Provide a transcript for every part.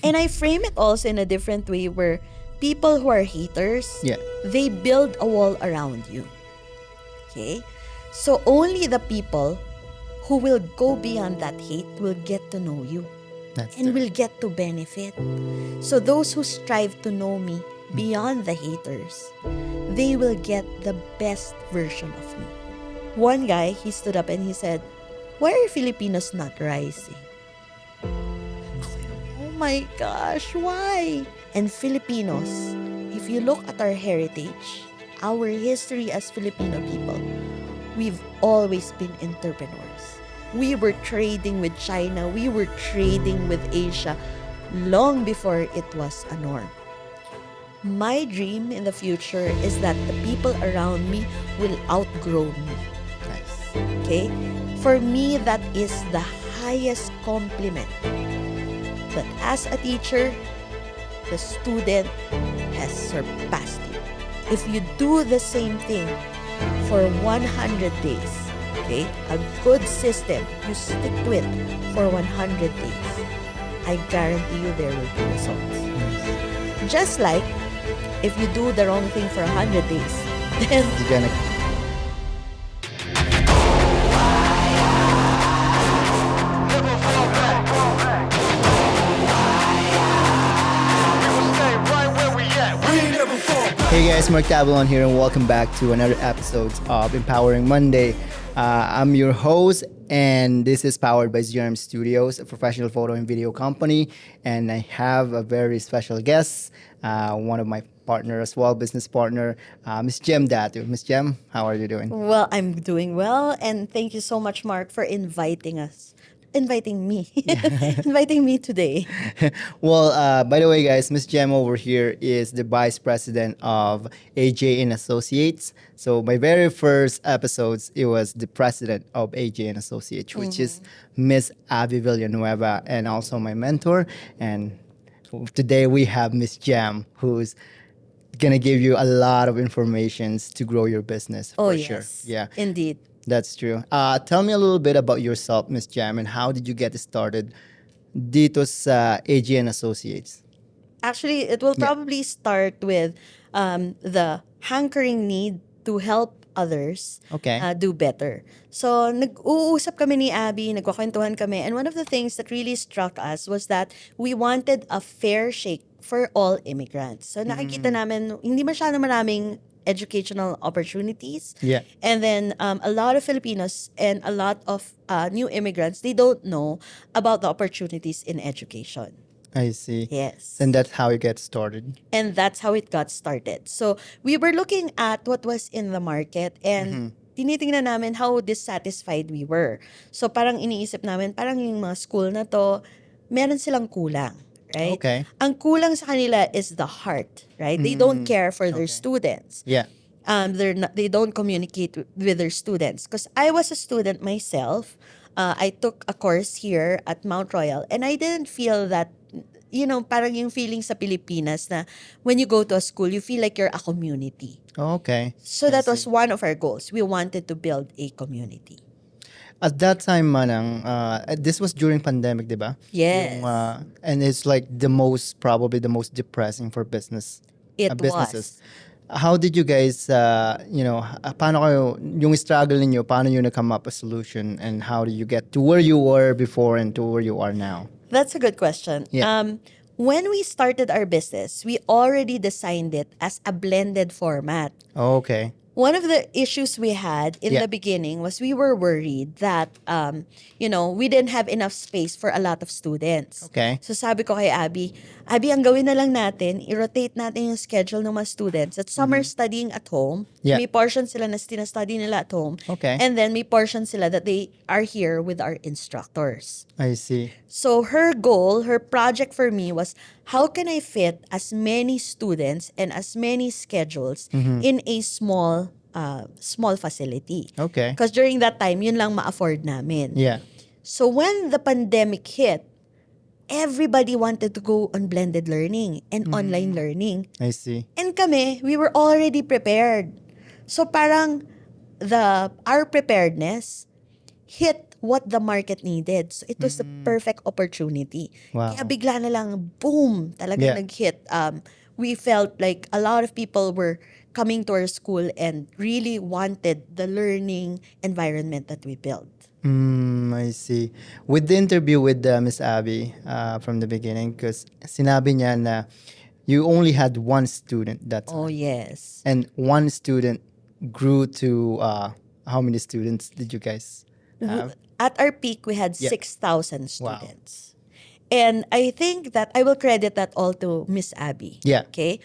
And I frame it also in a different way where people who are haters, Yeah. they build a wall around you. Okay? So only the people who will go beyond that hate will get to know you That's and true. will get to benefit. So those who strive to know me beyond the haters, they will get the best version of me. One guy, he stood up and he said, "Why are Filipinos not rising?" Oh my gosh, why? And Filipinos, if you look at our heritage, our history as Filipino people, we've always been entrepreneurs. We were trading with China, we were trading with Asia long before it was a norm. My dream in the future is that the people around me will outgrow me. Nice. Okay? For me, that is the highest compliment. But as a teacher, the student has surpassed you. If you do the same thing for 100 days, okay, a good system, you stick to it for 100 days, I guarantee you there will be results. Just like if you do the wrong thing for 100 days, then You're gonna. Hey guys, Mark Tabalon here, and welcome back to another episode of Empowering Monday. I'm your host, and this is powered by ZRM Studios, a professional photo and video company. And I have a very special guest, one of my partner as well, business partner, Miss Gem Datu. Miss Gem, how are you doing? well, I'm doing well, and thank you so much, Mark, for inviting me, inviting me today. Well, by the way, guys, Miss Gem over here is the vice president of AJ and Associates. So my very first episodes, it was the president of AJ and Associates, which is Miss Abby Villanueva, and also my mentor. And today we have Miss Gem, who's gonna give you a lot of informations to grow your business Oh for yes, sure. Yeah. indeed. That's true. Tell me a little bit about yourself, Miss Jam, and how did you get started dito sa AG and Associates? Actually, it will Yeah. probably start with the hankering need to help others Okay. do better. So, nag-uusap kami ni Abby, nagkakwentuhan kami, and one of the things that really struck us was that we wanted a fair shake for all immigrants. So, nakikita namin, hindi masyado maraming educational opportunities. Yeah. And then a lot of Filipinos and a lot of new immigrants, they don't know about the opportunities in education. I see. Yes. And that's how you get started. And that's how it got started. So we were looking at what was in the market and tinitingnan namin how dissatisfied we were. So parang iniisip namin, parang yung mga school na to, meron silang kulang. Right? Okay. Ang kulang sa kanila is the heart, right? They don't care for their Okay. students. Yeah. They don't communicate with their students. Because I was a student myself. I took a course here at Mount Royal and I didn't feel that, parang yung feeling sa Pilipinas na when you go to a school, you feel like you're a community. Okay. So that was one of our goals. We wanted to build a community. At that time, Manang, this was during pandemic, di ba? Yes. And it's like probably the most depressing for businesses. Was. How did you guys, paano kayo, yung struggle ninyo, paano you come up a solution, and how do you get to where you were before and to where you are now? That's a good question. Yeah. When we started our business, we already designed it as a blended format. Okay. One of the issues we had in Yeah. the beginning was we were worried that, we didn't have enough space for a lot of students. Okay. So sabi ko kay Abby, ang gawin na lang natin, i-rotate natin yung schedule ng mga students. At some are studying at home. Yeah. May portion sila na study nila at home. Okay. And then may portion sila that they are here with our instructors. I see. So her project for me was, how can I fit as many students and as many schedules in a small facility? Okay. Because during that time, yun lang ma-afford namin. Yeah. So when the pandemic hit, everybody wanted to go on blended learning and online learning. I see. And kami, we were already prepared. So parang our preparedness hit what the market needed. So it was the perfect opportunity. Wow. Kaya bigla na lang, boom, talagang Yeah. nag-hit. We felt like a lot of people were coming to our school and really wanted the learning environment that we built. I see. With the interview with Miss Abby from the beginning, because sinabi niya na you only had one student that time. Oh, yes. And one student grew to how many students did you guys have? At our peak, we had Yeah. 6,000 Wow. students. And I think that I will credit that all to Miss Abby. Yeah. Okay?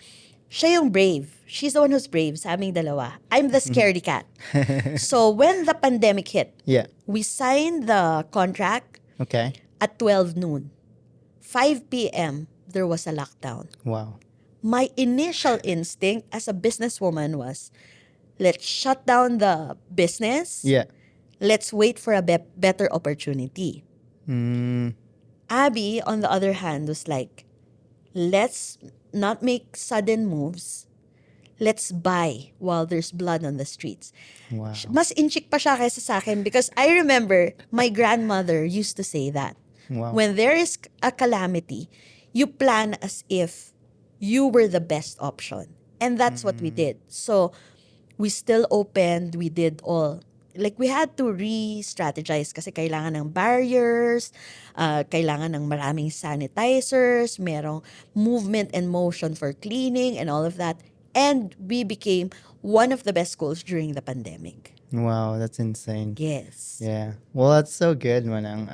Siya yung brave. She's the one who's brave sa aming dalawa. I'm the scaredy cat. So when the pandemic hit, Yeah. we signed the contract Okay. at 12 noon. 5 p.m., there was a lockdown. Wow. My initial instinct as a businesswoman was, let's shut down the business. Yeah. Let's wait for a better opportunity. Mm, Abby, on the other hand, was like, let's not make sudden moves. Let's buy while there's blood on the streets. wow. Mas inchik pa siya kaysa sa akin because I remember my grandmother used to say that. Wow. When there is a calamity, you plan as if you were the best option. And that's what we did. So we still opened, we did all. Like we had to re-strategize kasi kailangan ng barriers, kailangan ng maraming sanitizers, merong movement and motion for cleaning and all of that. And we became one of the best schools during the pandemic. Wow, that's insane. Yes. Yeah. Well, that's so good, Manang.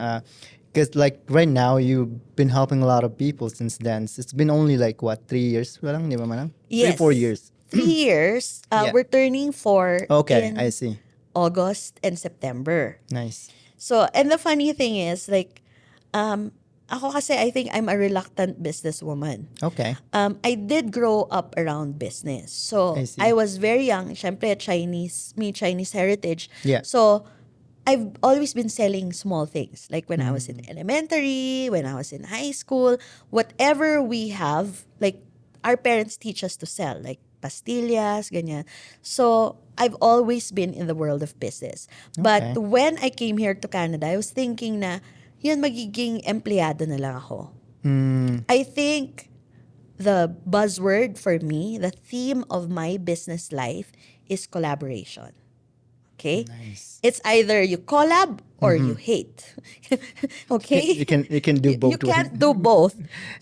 Because like right now, you've been helping a lot of people since then. It's been only like what, 3 years? Walang, di ba, Manang? Yes. 3-4 years. 3 years. Yeah. We're turning 4 Okay, in I see. August and September. Nice. So, and the funny thing is, like, ako kasi I think I'm a reluctant businesswoman. Okay. I did grow up around business. So, I see. I was very young. Syempre, Chinese heritage. Yeah. So, I've always been selling small things. Like when I was Mm. in elementary, when I was in high school, whatever we have, like, our parents teach us to sell. Like, pastillas, ganyan. So, I've always been in the world of business. But Okay. when I came here to Canada, I was thinking na, yun, magiging empleyado na lang ako. Mm, I think the buzzword for me, the theme of my business life is collaboration. Okay? nice. It's either you collab or you hate. Okay? You can do both. You can't do both.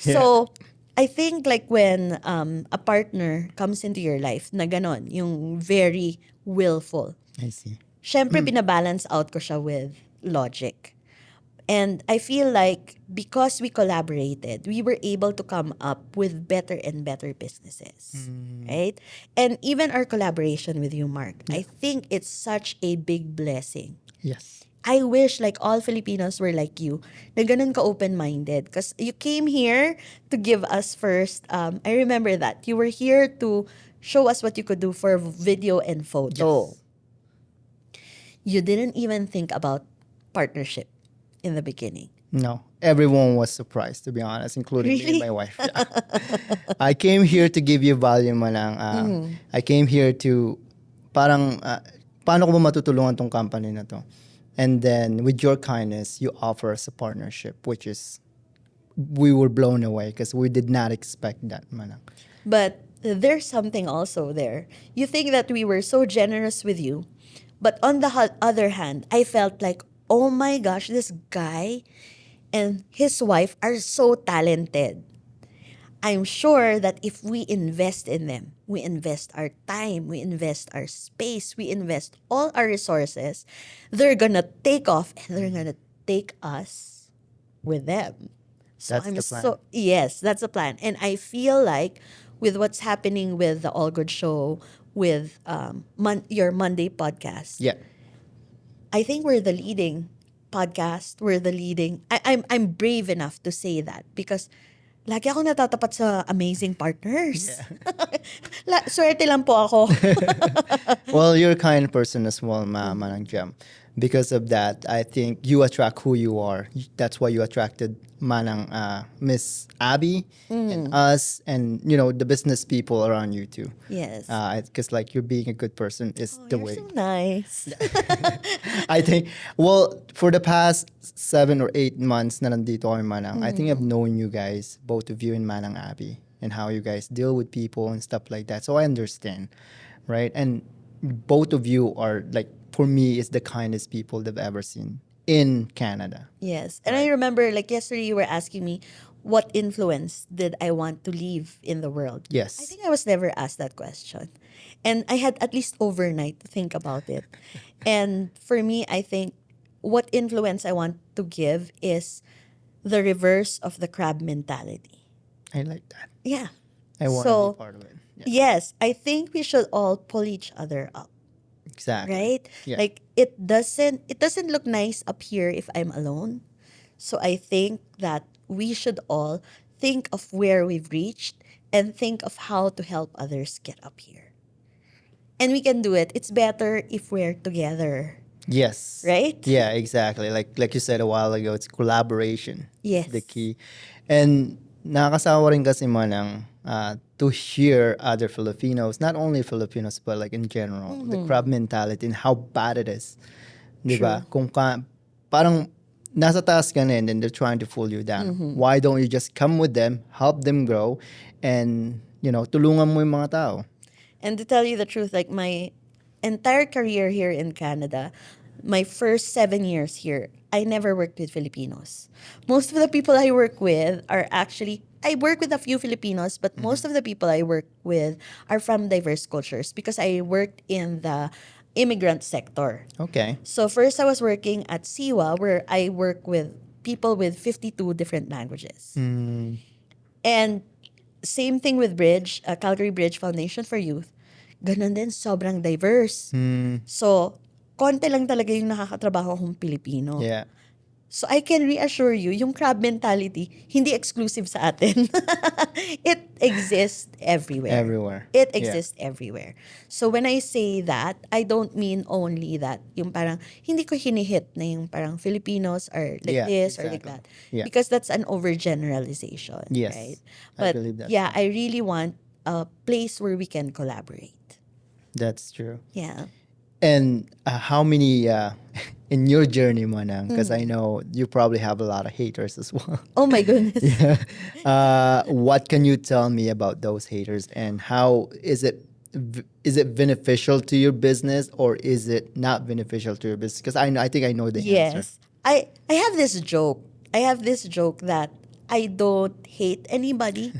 Yeah. So, I think like when a partner comes into your life na ganon, yung very willful, I see. syempre binabalance out ko siya with logic. And I feel like because we collaborated, we were able to come up with better and better businesses. Right? And even our collaboration with you, Mark, I think it's such a big blessing. Yes. I wish like all Filipinos were like you, na ganun ka open-minded. Because you came here to give us first, I remember that. You were here to show us what you could do for video and photo. Yes. You didn't even think about partnership in the beginning. No, everyone was surprised, to be honest, including me Really? and my wife. Yeah. I came here to give you value, Manang. I came here to, parang, paano ko ba matutulungan tong company na to? And then, with your kindness, you offer us a partnership, which is, we were blown away because we did not expect that, Manang. But there's something also there. You think that we were so generous with you, but on the other hand, I felt like, oh my gosh, this guy and his wife are so talented. I'm sure that if we invest in them, we invest our time, we invest our space, we invest all our resources, they're gonna take off and they're gonna take us with them. So That's I'm the plan. so yes, that's the plan. And I feel like with what's happening with the All Good Show, with your Monday podcast, Yeah. I think we're the leading podcast. We're the leading. I'm brave enough to say that because lagi ako natatapat sa amazing partners. Swerte lang po ako. Well, you're a kind person as well, Manang Gem. because of that, I think you attract who you are. That's why you attracted Manang Miss Abby and us, and the business people around you too. Yes. Because like you're being a good person is Oh, the you're way. so nice. I think, well, for the past 7 or 8 months na nandito kami Manang, I think I've known you guys, both of you and Manang Abby, and how you guys deal with people and stuff like that. So I understand, right? And both of you are like, for me, is the kindest people they've ever seen in Canada. Yes. And I remember like yesterday you were asking me what influence did I want to leave in the world? I Yes. think I was never asked that question. And I had at least overnight to think about it. And for me, I think what influence I want to give is the reverse of the crab mentality. I like that. Yeah. I want to be So, part of it. Yeah. yes, I think we should all pull each other up, Exactly. right? Yeah. Like it doesn't look nice up here if I'm alone. So I think that we should all think of where we've reached and think of how to help others get up here. And we can do it. It's better if we're together, Yes. right? Yeah, exactly. Like you said a while ago, it's collaboration. Yes. The key. And nakakasawa rin kasi Manang to hear other Filipinos, not only Filipinos but like in general, the crab mentality and how bad it is. 'Di ba? Parang nasa taas ka na and then they're trying to pull you down. Why don't you just come with them, help them grow, and tulungan mo yung mga tao? And to tell you the truth, like my entire career here in Canada, my first 7 years here, I never worked with Filipinos. Most of the people I work with are actually, I work with a few Filipinos, but most of the people I work with are from diverse cultures because I worked in the immigrant sector. Okay. So first I was working at Siwa where I work with people with 52 different languages. And same thing with Bridge, Calgary Bridge Foundation for Youth. Ganun din, sobrang diverse. So, konti lang talaga yung nakakatrabaho kong Pilipino. Yeah. So, I can reassure you, yung crab mentality, hindi exclusive sa atin. It exists everywhere. Everywhere. It Yeah. exists everywhere. So, when I say that, I don't mean only that yung parang, hindi ko hinihit na yung parang Filipinos are like Yeah, this or like exactly. that. Yeah. Because that's an overgeneralization. Yes. Right? I But believe that's yeah, true. I really want a place where we can collaborate. That's true. Yeah. And how many in your journey, Manang? Because I know you probably have a lot of haters as well. Oh my goodness. What can you tell me about those haters, and how is it beneficial to your business or is it not beneficial to your business? Because I think I know the answer. Yes. I have this joke. I have this joke that I don't hate anybody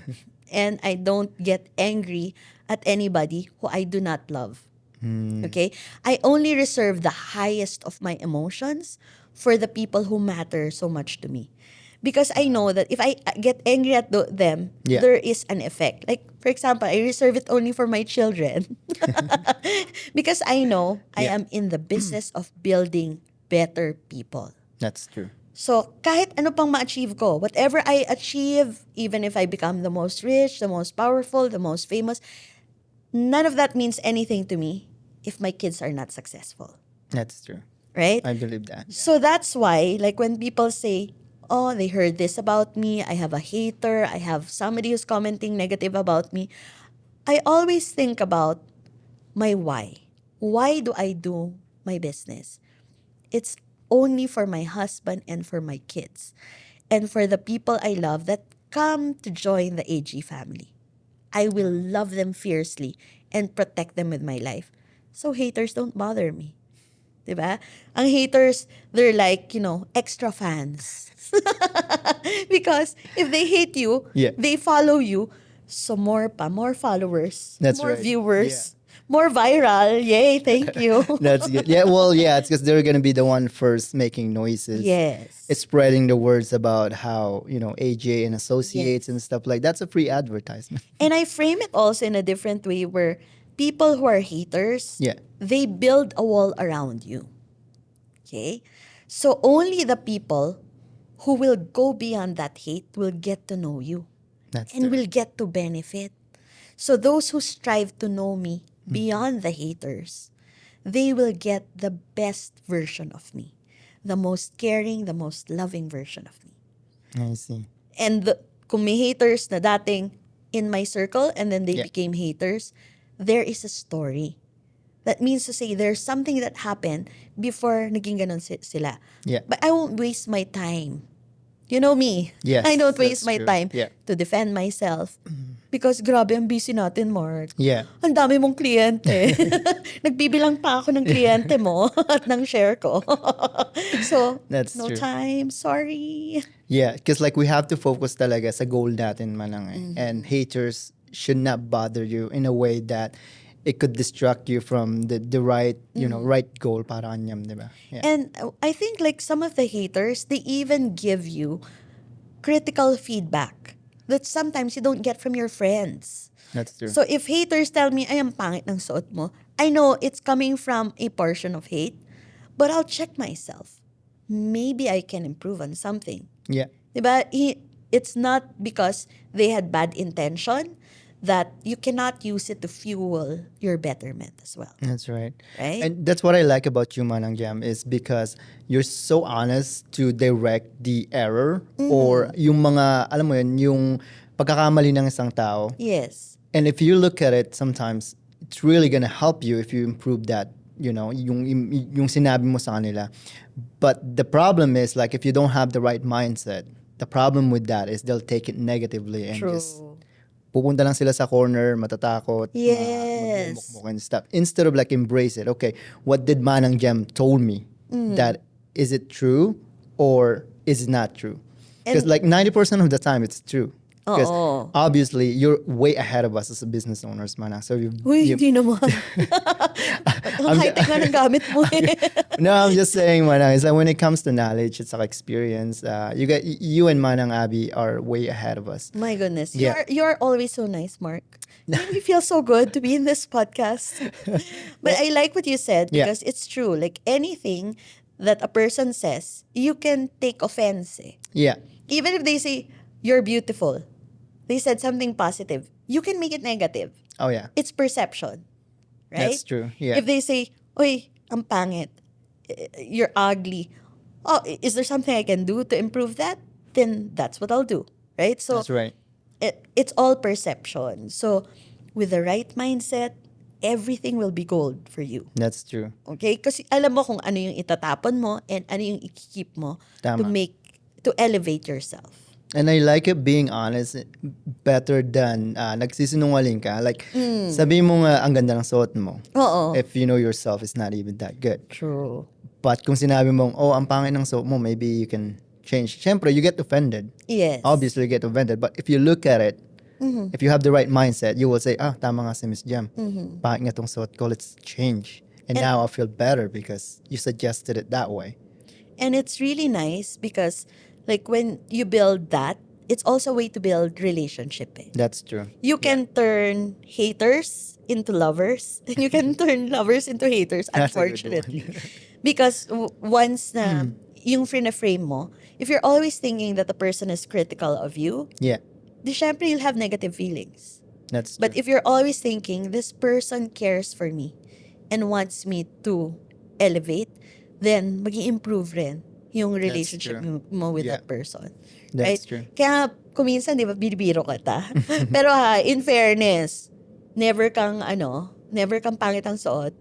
and I don't get angry at anybody who I do not love. Okay? I only reserve the highest of my emotions for the people who matter so much to me. Because I know that if I get angry at them, Yeah. there is an effect. Like, for example, I reserve it only for my children. Because I know I Yeah. am in the business of building better people. That's true. So, kahit ano pang ma-achieve ko, whatever I achieve, even if I become the most rich, the most powerful, the most famous, none of that means anything to me if my kids are not successful. That's true. Right? I believe that. So that's why, like when people say, oh, they heard this about me, I have a hater, I have somebody who's commenting negative about me, I always think about my why. Why do I do my business? It's only for my husband and for my kids and for the people I love that come to join the AG family. I will love them fiercely and protect them with my life. So haters don't bother me. Diba? Ang haters, they're like, extra fans. Because if they hate you, Yeah. they follow you. So more followers, That's more right. viewers, more viral. Yay, thank you. That's good. Yeah, well, yeah, it's because they're gonna be the one first making noises. Yes. It's spreading the words about how AJ and associates and stuff like that's a free advertisement. And I frame it also in a different way where people who are haters, Yeah. they build a wall around you. Okay? So only the people who will go beyond that hate will get to know you That's and true. will get to benefit. So those who strive to know me beyond the haters, they will get the best version of me. The most caring, the most loving version of me. I see. And kung may haters na dating in my circle and then they Yeah. became haters, there is a story. That means to say there's something that happened before naging ganon sila. Yeah. But I won't waste my time. You know me. Yes, I don't waste that's my true. time Yeah. to defend myself. Because grabe ang busy natin, Mark. Yeah. Ang dami mong kliyente. Nagbibilang pa ako ng kliyente mo at ng share ko. So, That's no true. time. Sorry. Yeah, because like we have to focus talaga sa goal natin manang eh. And haters should not bother you in a way that it could distract you from the right, right goal para kanyam, di ba? Yeah. And I think like some of the haters, they even give you critical feedback that sometimes you don't get from your friends. That's true. So if haters tell me, ay, ang pangit ng suot mo, I know it's coming from a portion of hate, but I'll check myself. Maybe I can improve on something. Yeah. Diba? It's not because they had bad intention that you cannot use it to fuel your betterment as well. That's right. Right? And that's what I like about you, Manang Jam, is because you're so honest to direct the error or yung mga, alam mo yun, yung pagkakamali ng isang tao. Yes. And if you look at it, sometimes it's really gonna help you if you improve that, yung sinabi mo sa kanila. But the problem is, like, if you don't have the right mindset, the problem with that is they'll take it negatively and True. just pupunta lang sila sa corner, matatakot, Yes. magmumukmuk and stuff. Instead of like embrace it. Okay, what did Manang Gem told me? That is it true or is it not true? Because like 90% of the time it's true. Because Oo. obviously you're way ahead of us as a business owners, Manang. So Uy, hindi naman. Ang high-tech nga ng gamit mo eh. No, I'm just saying, Manang, is that when it comes to knowledge, it's like experience. You and Manang Abby are way ahead of us. My goodness. Yeah. You're always so nice, Mark. Made me feel so good to be in this podcast. But I like what you said Yeah. because it's true. Like anything that a person says, you can take offense. Eh. Yeah, Even if they say, you're beautiful. They said something positive. You can make it negative. oh yeah, It's perception. Right? that's true. Yeah, If they say, oy, ang pangit. You're ugly. Oh, is there something I can do to improve that? Then that's what I'll do. Right? So that's right. it's all perception. So with the right mindset, everything will be gold for you. That's true. Okay? Kasi alam mo kung ano yung itatapon mo and ano yung ikikip mo Tama. to elevate yourself. And I like it being honest better than nagsisinungaling ka. Like, sabi mo nga, ang ganda ng suot mo. Oo. If you know yourself, it's not even that good. True. But kung sinabi mong, oh, ang pangit ng suot mo, maybe you can change. Siyempre, you get offended. Yes. Obviously, you get offended. But if you look at it, if you have the right mindset, you will say, tama nga si Miss Gem. Pangit nga tong suot ko, let's change. And now I feel better because you suggested it that way. And it's really nice because like when you build that, it's also a way to build relationship. Eh. That's true. You can turn haters into lovers and you can turn lovers into haters, That's a good unfortunately. Because once na yung frame mo, if you're always thinking that the person is critical of you, Yeah, di syempre you'll have negative feelings. that's true. But if you're always thinking, this person cares for me and wants me to elevate, then mag-i-improve rin yung relationship true. mo with Yeah. that person. That's right? true. Kaya kuminsan, di ba, binibiro ka ta. Pero in fairness, never kang pangit ang suot.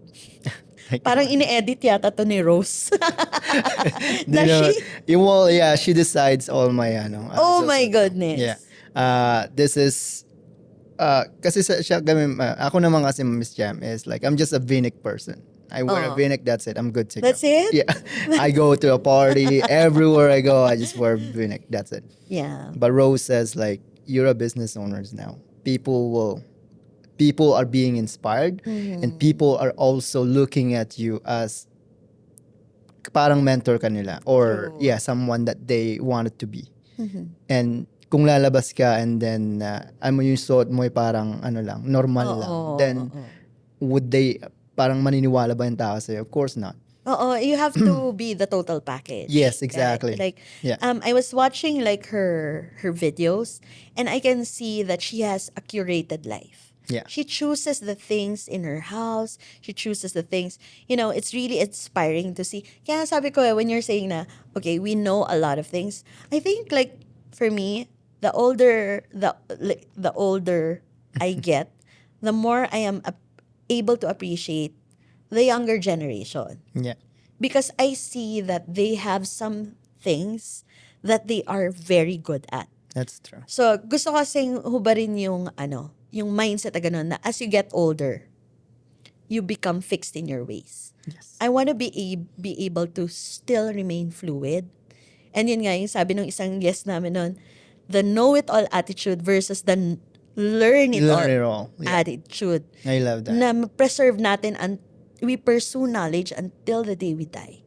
Parang ini-edit yata to ni Rose. Does she? Well, yeah, she decides all my Oh so- my goodness. Yeah. This is kasi ako naman kasi Miss Jam is like I'm just a V-neck person. I wear a V-neck, that's it. I'm good to go. That's it? Yeah. I go to a party, everywhere I go, I just wear V-neck, that's it. Yeah. But Rose says like you're a business owner now. People are being inspired and people are also looking at you as parang mentor kanila or True. someone that they wanted to be. And kung lalabas ka and then mo yung suot mo ay parang lang, normal lang. Then would they parang maniniwala ba yung tao sa'yo? Of course not. You have to be the total package. Yes, exactly. Right? Like, Yeah. I was watching like her videos, and I can see that she has a curated life. Yeah. She chooses the things in her house. She chooses the things, it's really inspiring to see. Kaya sabi ko, when you're saying na, okay, we know a lot of things, I think like, for me, the older I get, the more I am able to appreciate the younger generation. Yeah. Because I see that they have some things that they are very good at. That's true. So, gusto ko kasing hubarin yung mindset na ganun, na as you get older, you become fixed in your ways. Yes. I want to be able to still remain fluid. And yun nga, yung sabi ng isang guest namin nun, the know-it-all attitude versus the Learn learn-it-all it all. Yeah. attitude. I love that. Na preserve natin and we pursue knowledge until the day we die.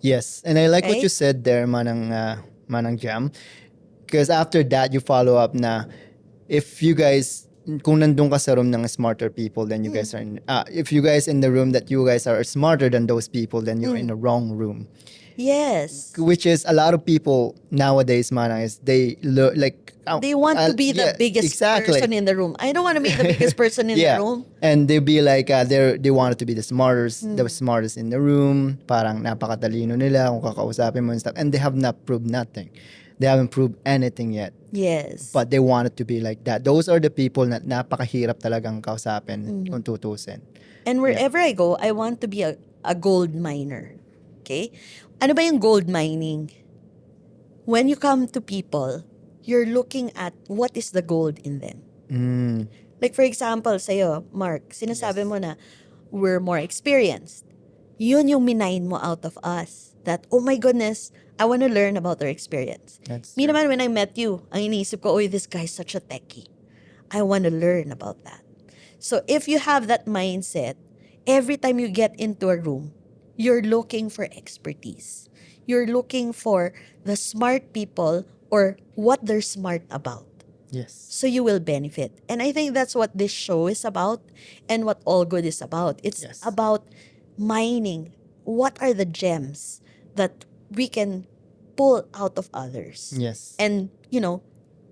Yes, and I like what Right? you said there, Manang Jam. Because after that, you follow up na if you guys, kung nandun ka sa room ng smarter people, then you guys are if you guys in the room that you guys are smarter than those people, then you're in the wrong room. Yes. Which is a lot of people nowadays, Manang, is they They want to be the biggest person in the room. I don't want to be the biggest person in the room. And they be like, they wanted to be the smartest in the room. Parang napakatalino nila kung kakausapin mo and stuff. And they have not proved nothing. They haven't proved anything yet. Yes. But they wanted to be like that. Those are the people na napakahirap talagang kausapin kung tutusin. And wherever I go, I want to be a gold miner. Okay? Ano ba yung gold mining? When you come to people, you're looking at what is the gold in them. Like for example, sa'yo, Mark, sinasabi mo na we're more experienced. Yun yung minine mo out of us. That, oh my goodness, I want to learn about their experience. That's Me true. naman, when I met you, ang iniisip ko, this guy's such a techie. I want to learn about that. So if you have that mindset, every time you get into a room, you're looking for expertise. You're looking for the smart people or what they're smart about. Yes. So you will benefit. And I think that's what this show is about and what All Good is about. It's about mining. What are the gems that we can pull out of others? Yes. And,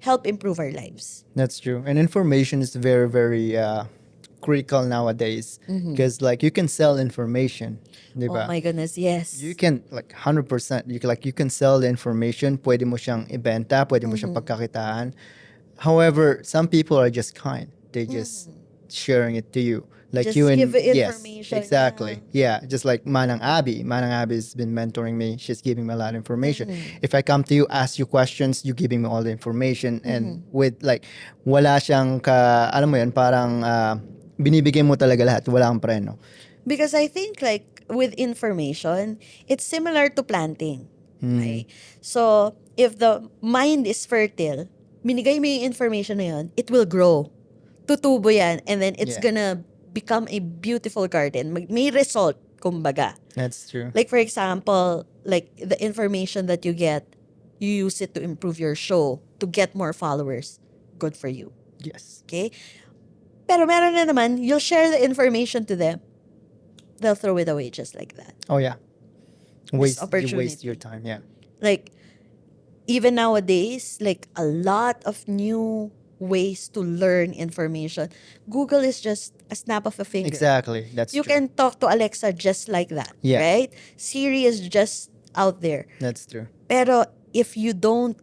help improve our lives. That's true. And information is very, very critical nowadays. Because you can sell information. Diba? Oh my goodness, yes. You can 100%. You can sell the information. Pwede mo siyang ibenta. Pwede mo siyang pagkakitaan. However, some people are just kind. They just sharing it to you. Like Just you and give yes, information, exactly. Yeah, just like Manang Abby. Manang Abby has been mentoring me. She's giving me a lot of information. If I come to you, ask you questions, you giving me all the information, and with wala siyang alam mo yun, parang binibigyan mo talaga lahat, wala kang preno. Because I think with information, it's similar to planting. Okay? So, if the mind is fertile, binigay mo yung information na yun, it will grow. Tutubo yan, and then it's gonna become a beautiful garden. May result, kumbaga. That's true. Like for example, the information that you get, you use it to improve your show, to get more followers. Good for you. Yes. Okay? Pero meron na naman, you'll share the information to them. They'll throw it away just like that. Oh yeah. You waste opportunity. your time. Yeah. Even nowadays, a lot of new ways to learn information. Google is just a snap of a finger. Exactly. That's You true. can talk to Alexa just like that. Yeah. Right? Siri is just out there. That's true. Pero if you don't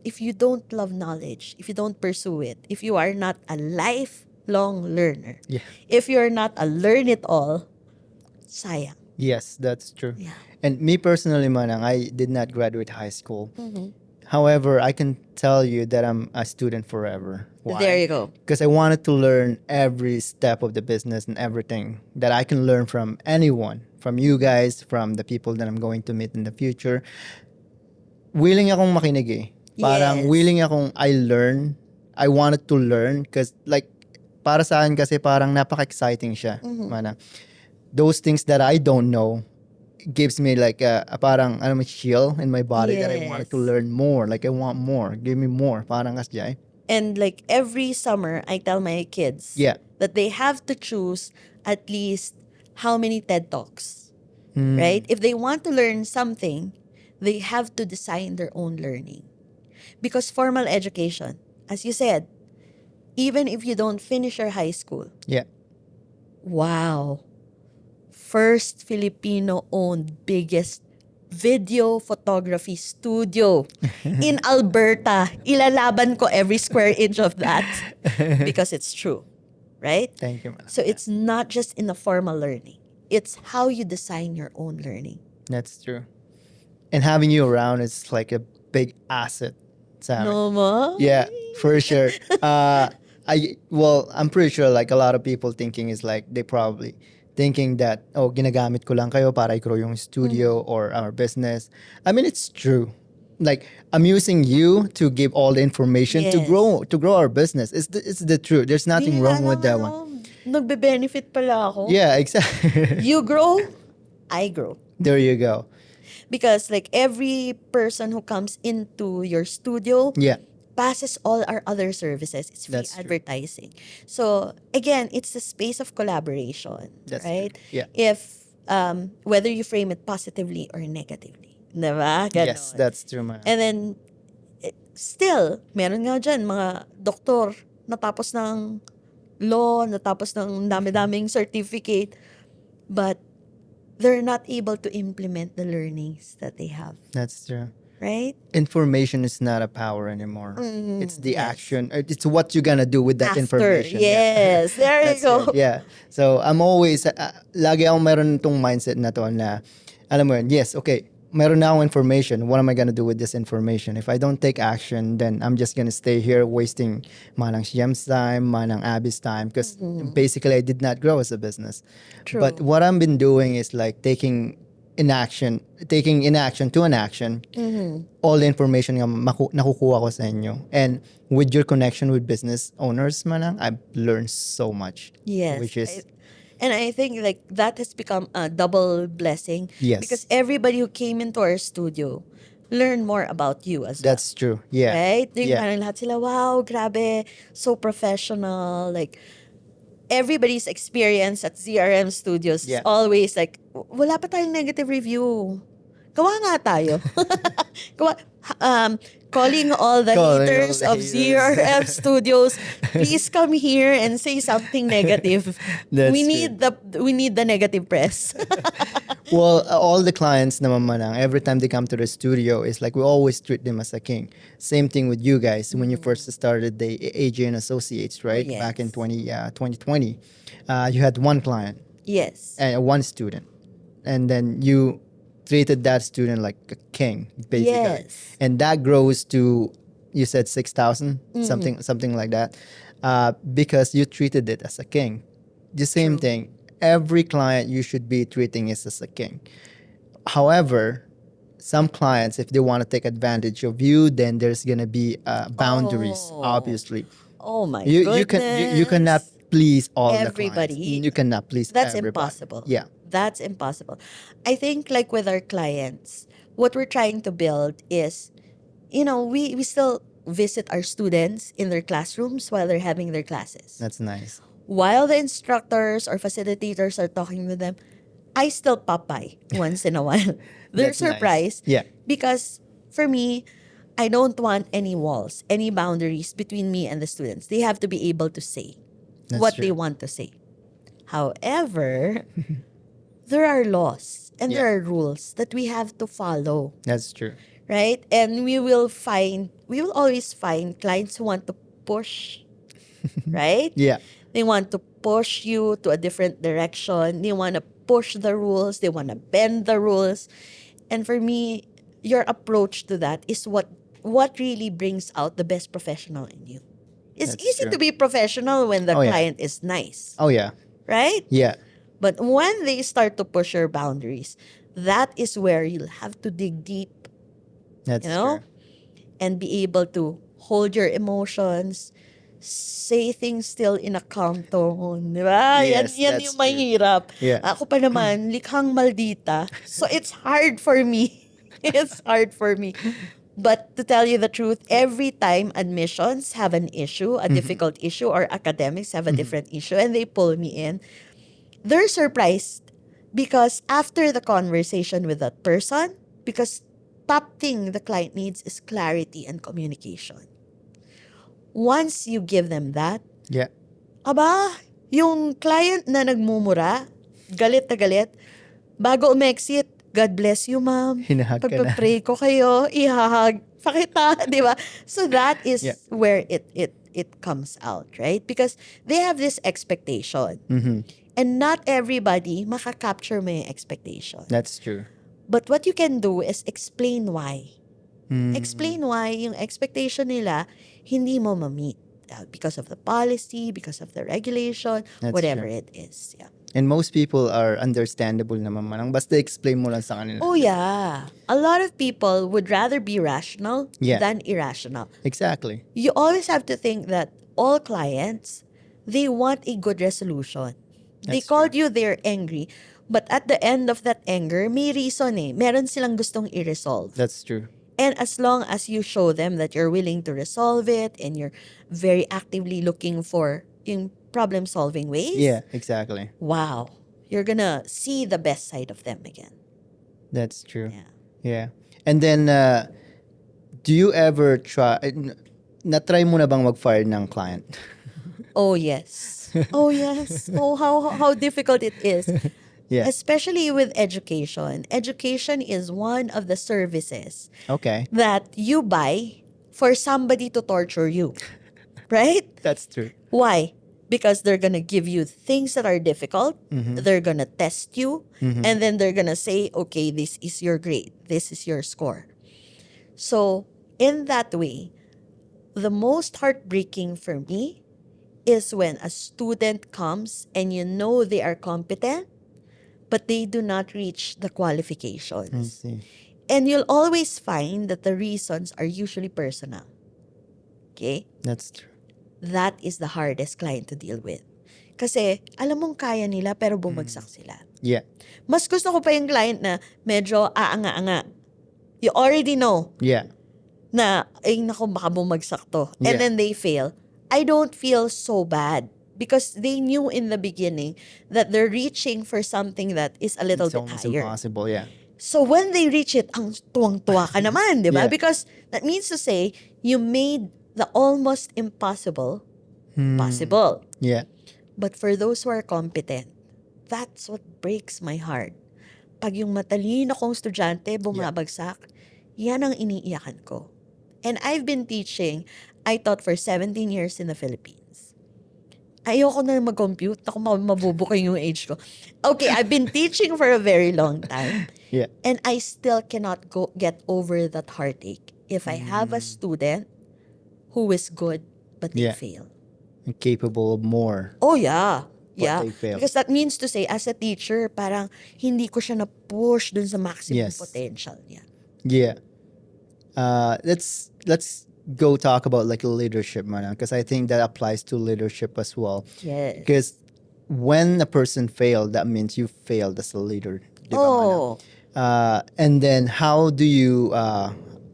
love knowledge, if you don't pursue it, if you are not a lifelong learner, if you're not a learn-it-all, sayang. Yes, that's true. Yeah. And me personally, Manang, I did not graduate high school. However, I can tell you that I'm a student forever. Why? There you go. Because I wanted to learn every step of the business and everything that I can learn from anyone, from you guys, from the people that I'm going to meet in the future. Willing akong makinig eh. Parang Yes. willing akong I wanted to learn because para sa akin kasi parang napaka-exciting siya. Mana. Those things that I don't know gives me a parang chill in my body that I wanted to learn more. I want more. Give me more. Parang kasjay. And every summer, I tell my kids that they have to choose at least how many TED Talks. Right? If they want to learn something, they have to design their own learning. Because formal education, as you said, even if you don't finish your high school. Yeah. Wow. First Filipino-owned biggest video photography studio in Alberta. Ilalaban ko every square inch of that because it's true, right? Thank you, man. So it's not just in the formal learning. It's how you design your own learning. That's true. And having you around is like a big asset. Sa amin. No mo? Yeah, for sure. I'm pretty sure like a lot of people thinking is like they probably thinking that oh ginagamit ko lang kayo para i-grow yung studio or our business. I mean it's true. Like I'm using you to give all the information Yes. to grow our business. It's the truth. There's nothing Bihira wrong with that lang, one. Nagbe-benefit pala ako. Yeah, exactly. You grow, I grow. There you go. Because like every person who comes into your studio Yeah. passes all our other services. It's free That's true. advertising. So again, it's a space of collaboration, That's right? true. Yeah. If whether you frame it positively or negatively. Diba? Ganon. Yes, that's true, man. And then still, meron nga dyan mga doktor natapos ng law, natapos ng dami-daming certificate, but they're not able to implement the learnings that they have, That's true. right? Information is not a power anymore. It's the yes. action. It's what you're gonna do with that After, information. yes. There you That's go. it. Yeah. So I'm always, lagi akong meron tong mindset na to na, alam mo yun, yes, okay, meron na akong information. What am I gonna do with this information? If I don't take action, then I'm just gonna stay here wasting manang Gem's time, manang Abby's time, because basically I did not grow as a business. True. But what I've been doing is like taking inaction to an action, all the information nga nakukuha ko sa inyo. And with your connection with business owners, manang, I've learned so much. Yes. Which is, And I think like that has become a double blessing. Yes. Because everybody who came into our studio learned more about you as well. that's true. Yeah. Right? Yung Yeah. parang lahat sila, wow, grabe, so professional. Like, everybody's experience at ZRM Studios Yeah. is always like, wala pa tayong negative review. Gawa nga tayo. Gawa, calling all the Calling all haters the of haters. ZRM Studios, please come here and say something negative. That's we need the negative press. Well, all the clients naman manang, every time they come to the studio, it's like we always treat them as a king. Same thing with you guys when you first started the AJ and Associates, right? Yes. Back in 2020. You had one client Yes. and one student. And then you treated that student like a king, basically. Yes. And that grows to, you said 6,000, something like that, because you treated it as a king. The same thing. Every client you should be treating is as a king. However, some clients, if they want to take advantage of you, then there's gonna be boundaries. Oh. Obviously, Oh my you goodness. you cannot please all Everybody. the clients. You cannot please That's everybody. impossible. Yeah. That's impossible. I think like with our clients, what we're trying to build is, we still visit our students in their classrooms while they're having their classes. That's nice. While the instructors or facilitators are talking with them, I still pop by once in a while. They're That's nice. surprised. Yeah. Because for me, I don't want any walls, any boundaries between me and the students. They have to be able to say That's what true. they want to say. However, there are laws and Yeah. there are rules that we have to follow, That's true. right? And we will always find clients who want to push, right? Yeah. They want to push you to a different direction. They want to push the rules. They want to bend the rules. And for me, your approach to that is what really brings out the best professional in you. It's That's easy true. to be professional when the Oh, yeah. client is nice, Oh yeah. right? Yeah. But when they start to push your boundaries, that is where you'll have to dig deep, That's true, true. and be able to hold your emotions, say things still in a calm tone. Di ba? Yes, yan that's yung mahirap. Yeah. Ako pa naman, likhang maldita. So it's hard for me. It's hard for me. But to tell you the truth, every time admissions have an issue, a difficult issue, or academics have a different issue, and they pull me in, they're surprised because after the conversation with that person, because top thing the client needs is clarity and communication. Once you give them that, Yeah. aba, yung client na nagmumura, galit na galit, bago umexit, God bless you, ma'am. Hinahag ka na. Pagpapray ko kayo, ihahag pa kita, di ba? So that is Yeah. where it comes out, right? Because they have this expectation. Mm-hmm. And not everybody makakapture mo yung expectation. That's true. But what you can do is explain why. Mm. Explain why yung expectation nila hindi mo ma-meet. Because of the policy, because of the regulation, That's whatever true. it is. Yeah. And most people are understandable naman manang basta explain mo lang sa kanila. Oh yeah. A lot of people would rather be rational Yeah. than irrational. Exactly. You always have to think that all clients, they want a good resolution. They That's called you, they're angry. But at the end of that anger, may reason eh. Meron silang gustong i-resolve. That's true. And as long as you show them that you're willing to resolve it and you're very actively looking for yung problem-solving ways, Yeah, exactly. wow, you're gonna see the best side of them again. That's true. Yeah. Yeah. And then, do you ever try, na-try mo na bang mag-fire ng client? Oh, yes. Oh, yes. Oh, how difficult it is. Yeah. Especially with education. Education is one of the services Okay. that you buy for somebody to torture you. Right? That's true. Why? Because they're going to give you things that are difficult. Mm-hmm. They're going to test you. And then they're going to say, okay, this is your grade. This is your score. So, in that way, the most heartbreaking for me is when a student comes and you know they are competent, but they do not reach the I qualifications. see. And you'll always find that the reasons are usually personal. Okay? That's true. That is the hardest client to deal with. Kasi, alam mong kaya nila pero bumagsak sila. Yeah. Mas gusto ko pa yung client na medyo aanga-anga. You already know Yeah. na, ay naku, baka bumagsak to. And Yeah. then they fail. I don't feel so bad because they knew in the beginning that they're reaching for something that is a little It's bit almost higher. impossible. Yeah. So when they reach it, ang tuwang-tuwa ka naman, di ba? Yeah. Because that means to say, you made the almost impossible possible. Yeah. But for those who are competent, that's what breaks my heart. Pag yung matalino kong estudyante bumabagsak, yan ang iniiyakan ko. And I've been teaching, I taught for 17 years in the Philippines. Ayoko na mag-compute. Ako mabubuking yung age ko. Okay, I've been teaching for a very long time. Yeah. And I still cannot get over that heartache if I have a student who is good but they Yeah. fail. And capable of more. Oh, yeah. But Yeah. they fail. Because that means to say, as a teacher, parang hindi ko siya na-push dun sa maximum Yes. potential niya. Yeah. Let's go talk about like leadership, man, because I think that applies to leadership as well. Yes. Because when a person failed, that means you failed as a leader. Di ba, Oh. mana? And then how do you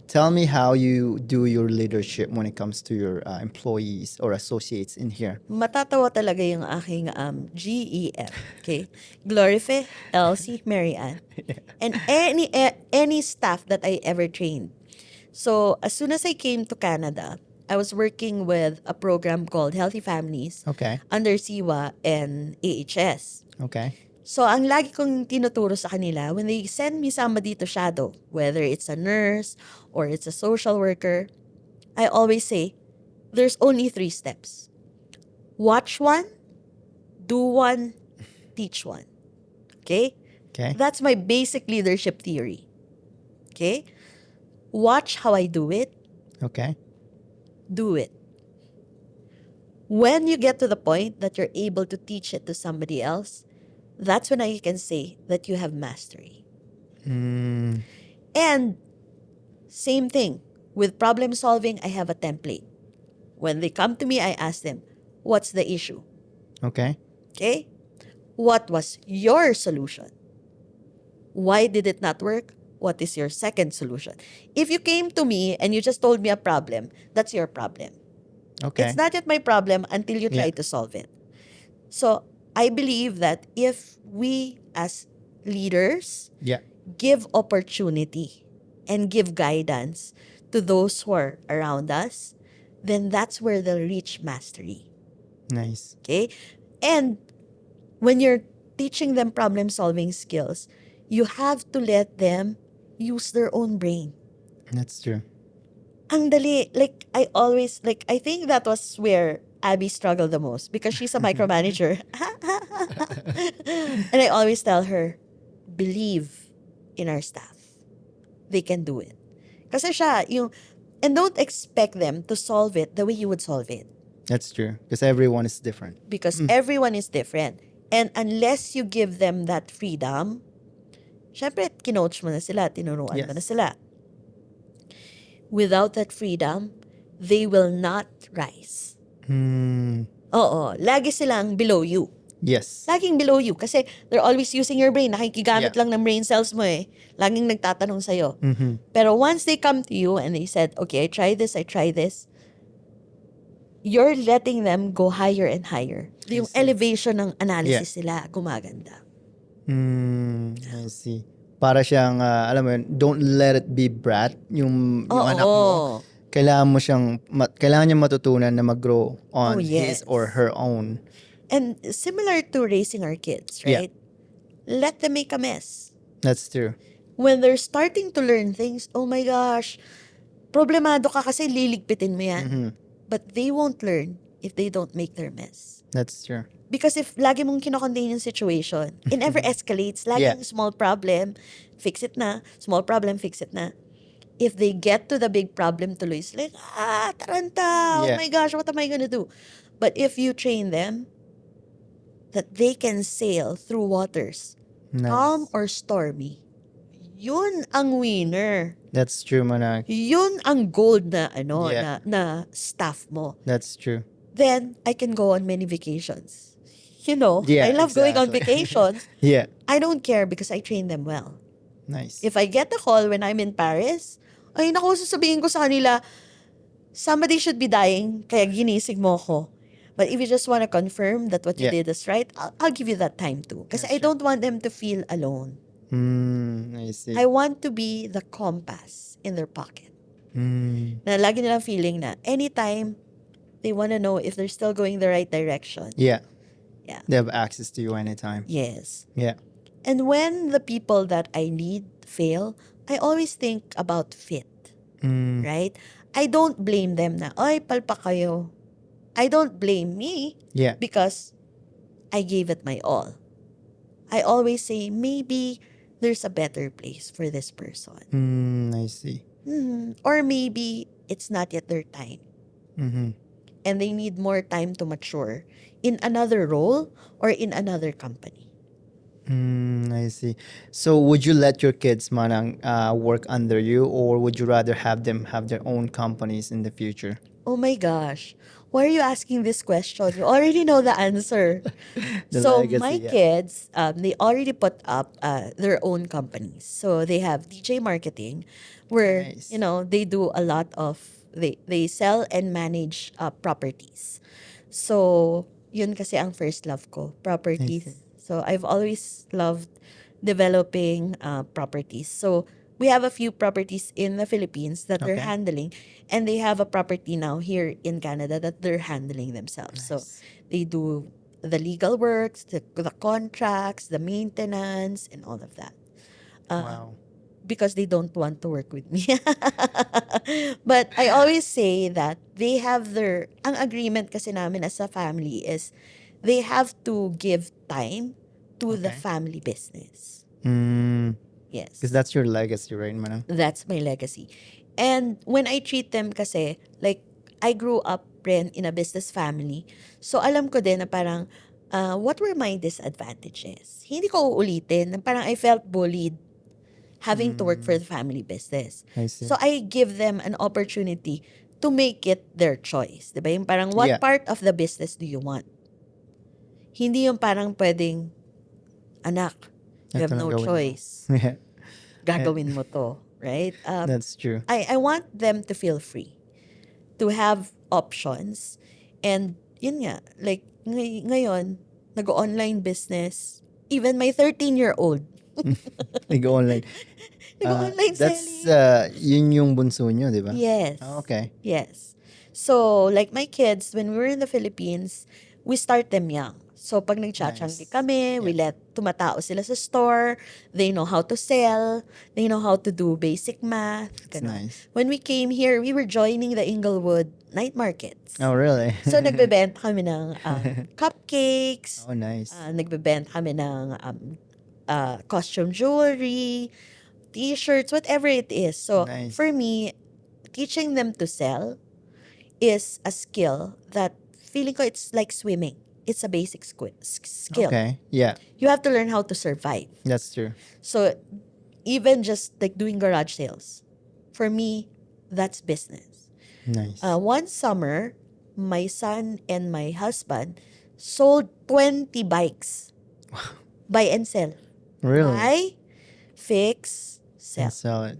tell me how you do your leadership when it comes to your employees or associates in here? Matatawa talaga yung aking GEF. Okay? Glorife, Elsie, Mary Ann. And any staff that I ever trained. So, as soon as I came to Canada, I was working with a program called Healthy Families Okay. under SIWA and AHS. Okay. So, ang lagi kong tinuturo sa kanila, when they send me somebody to shadow, whether it's a nurse or it's a social worker, I always say, there's only 3 steps. Watch one, do one, teach one. Okay? Okay. That's my basic leadership theory. Okay? Watch how I do it, Okay. do it. When you get to the point that you're able to teach it to somebody else, that's when I can say that you have mastery. Mm, And same thing, with problem solving, I have a template. When they come to me, I ask them, what's the issue? okay. Okay? What was your solution? Why did it not work? What is your second solution? If you came to me and you just told me a problem, that's your problem. Okay. It's not yet my problem until you try Yeah. to solve it. So I believe that if we as leaders Yeah. give opportunity and give guidance to those who are around us, then that's where they'll reach mastery. Nice. Okay? And when you're teaching them problem solving skills, you have to let them use their own brain. That's true. Ang dali. Like, I think that was where Abby struggled the most because she's a micromanager. And I always tell her, believe in our staff. They can do it. Kasi siya, and don't expect them to solve it the way you would solve it. That's true. Because everyone is different. Because everyone is different. And unless you give them that freedom, syempre, kinoach mo na sila, tinuruan mo na Yes. sila. Without that freedom, they will not rise. Oo, lagi silang below you. Yes. Laging below you kasi they're always using your brain. Nakikigamit Yeah. lang ng brain cells mo eh. Laging nagtatanong sa'yo. Pero once they come to you and they said, okay, I try this, you're letting them go higher and higher. Yung see. elevation ng analysis nila, gumaganda. I see. Para siyang, alam mo yun, don't let it be brat, yung anak mo. Kailangan niya matutunan na mag-grow on his or her own. And similar to raising our kids, right? Let them make a mess. That's true. When they're starting to learn things, oh my gosh, problemado ka kasi liligpitin mo yan. But they won't learn if they don't make their mess. That's true. Because if lagi mong kinocontain yung situation, it never escalates. Laging small problem, fix it na. Small problem, fix it na. If they get to the big problem tuloy, it's like, taranta, oh my gosh, what am I gonna do? But if you train them, that they can sail through waters, calm or stormy, yun ang winner. That's true, Manak. Yun ang gold na, na staff mo. That's true. Then, I can go on many vacations. I love going on vacations. I don't care because I train them well. Nice. If I get a call when I'm in Paris, ay naku, sasabihin ko sa kanila, somebody should be dying, kaya ginising mo ko. But if you just want to confirm that what you did is right, I'll give you that time too. Because I don't want them to feel alone. I see. I want to be the compass in their pocket. Na lagi nilang feeling na anytime they want to know if they're still going the right direction. Yeah. They have access to you anytime. Yes. Yeah. And when the people that I lead fail, I always think about fit. Right? I don't blame them na, ay, palpak kayo. I don't blame me because I gave it my all. I always say, maybe there's a better place for this person. I see. Or maybe it's not yet their time. And they need more time to mature in another role or in another company. I see. So would you let your kids, Manang, work under you, or would you rather have them have their own companies in the future? Oh my gosh. Why are you asking this question? You already know the answer. So my kids, they already put up their own companies. So they have DJ Marketing, where they do a lot of they sell and manage properties. So yun kasi ang first love ko, properties. So I've always loved developing properties. So we have a few properties in the Philippines that they're handling, and they have a property now here in Canada that they're handling themselves. So they do the legal works, the contracts, the maintenance, and all of that. Wow. Because they don't want to work with me. But I always say that they have ang agreement kasi namin as a family is they have to give time to the family business. Yes. Because that's your legacy, right, Manang? That's my legacy. And when I treat them kasi, like, I grew up rin in a business family. So, alam ko din na parang, what were my disadvantages? Hindi ko uulitin. Parang I felt bullied having to work for the family business. I see. So, I give them an opportunity to make it their choice. Diba? Yung parang, what part of the business do you want? Hindi yung parang pwedeng, anak, you have no choice. Gagawin mo to, right? That's true. I want them to feel free, to have options. And yun nga, like ngayon, nag-online business. Even my 13-year-old. Nag-online. Nag-online that's, selling. yun yung bunso nyo, di ba? Yes. Oh, okay. Yes. So, like my kids, when we were in the Philippines, we start them young. So, pag nagchachanggi Nice. kami, we Yeah. let tumatao sila sa store. They know how to sell. They know how to do basic math. It's Ganon. nice. When we came here, we were joining the Inglewood night markets. Oh, really? So, nagbebenta kami ng cupcakes. Oh, nice. Nagbebenta kami ng costume jewelry, t-shirts, whatever it is. So, Nice. for me, teaching them to sell is a skill that feeling ko it's like swimming. It's a basic skill. Okay. Yeah, You have to learn how to survive. that's true. So even just like doing garage sales, for me, that's business. Nice. One summer, my son and my husband sold 20 bikes. Buy and sell. Really? Buy, fix, And sell. sell it.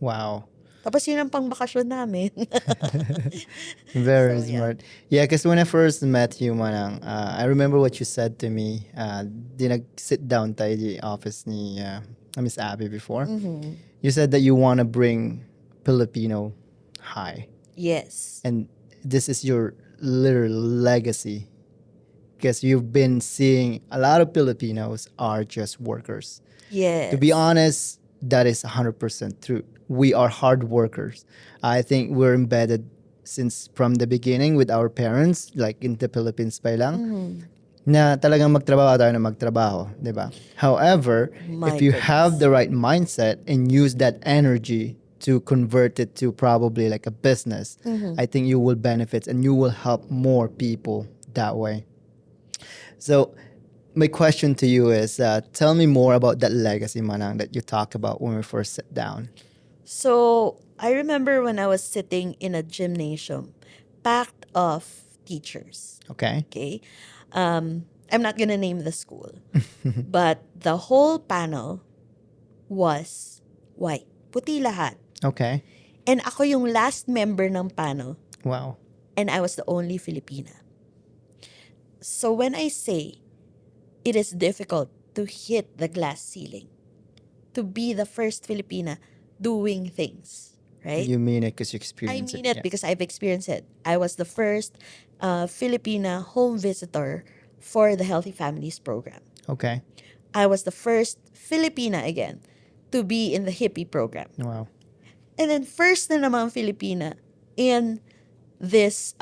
Wow. Tapos yun ang pang-bakasyon namin. Very So, yeah. smart. Yeah, because when I first met you, Manang, I remember what you said to me. Di nag-sit down tayo di office ni Miss Abby before. Mm-hmm. You said that you want to bring Filipino high. Yes. And this is your literal legacy. Because you've been seeing a lot of Filipinos are just workers. Yes. To be honest, that is 100% true. We are hard workers. I think we're embedded since from the beginning with our parents, like in the Philippines pa lang, na talagang magtrabaho tayo na magtrabaho, di ba? However, My if you goodness. have the right mindset and use that energy to convert it to probably like a business, I think you will benefit and you will help more people that way. So, my question to you is tell me more about that legacy, Manang, that you talked about when we first sat down. So, I remember when I was sitting in a gymnasium packed of teachers. Okay? Okay. I'm not gonna name the school, but the whole panel was white. Puti lahat. Okay. And ako yung last member ng panel, Wow. and I was the only Filipina. So when I say it is difficult to hit the glass ceiling, to be the first Filipina doing things, right? You mean it because you I experienced mean it. it because I've experienced it. I was the first Filipina home visitor for the Healthy Families program. Okay. I was the first Filipina again to be in the hippie program. Wow. And then first na naman Filipina in this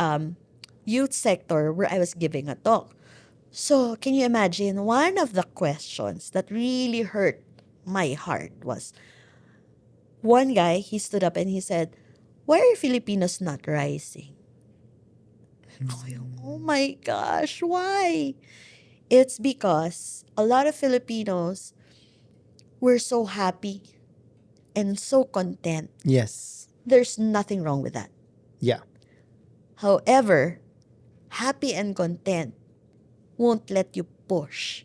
youth sector where I was giving a talk. So can you imagine, one of the questions that really hurt my heart was, one guy, he stood up and he said, why are Filipinos not rising? Ako yung, oh my gosh, why? It's because a lot of Filipinos were so happy and so content. Yes. There's nothing wrong with that. Yeah. However, happy and content won't let you push.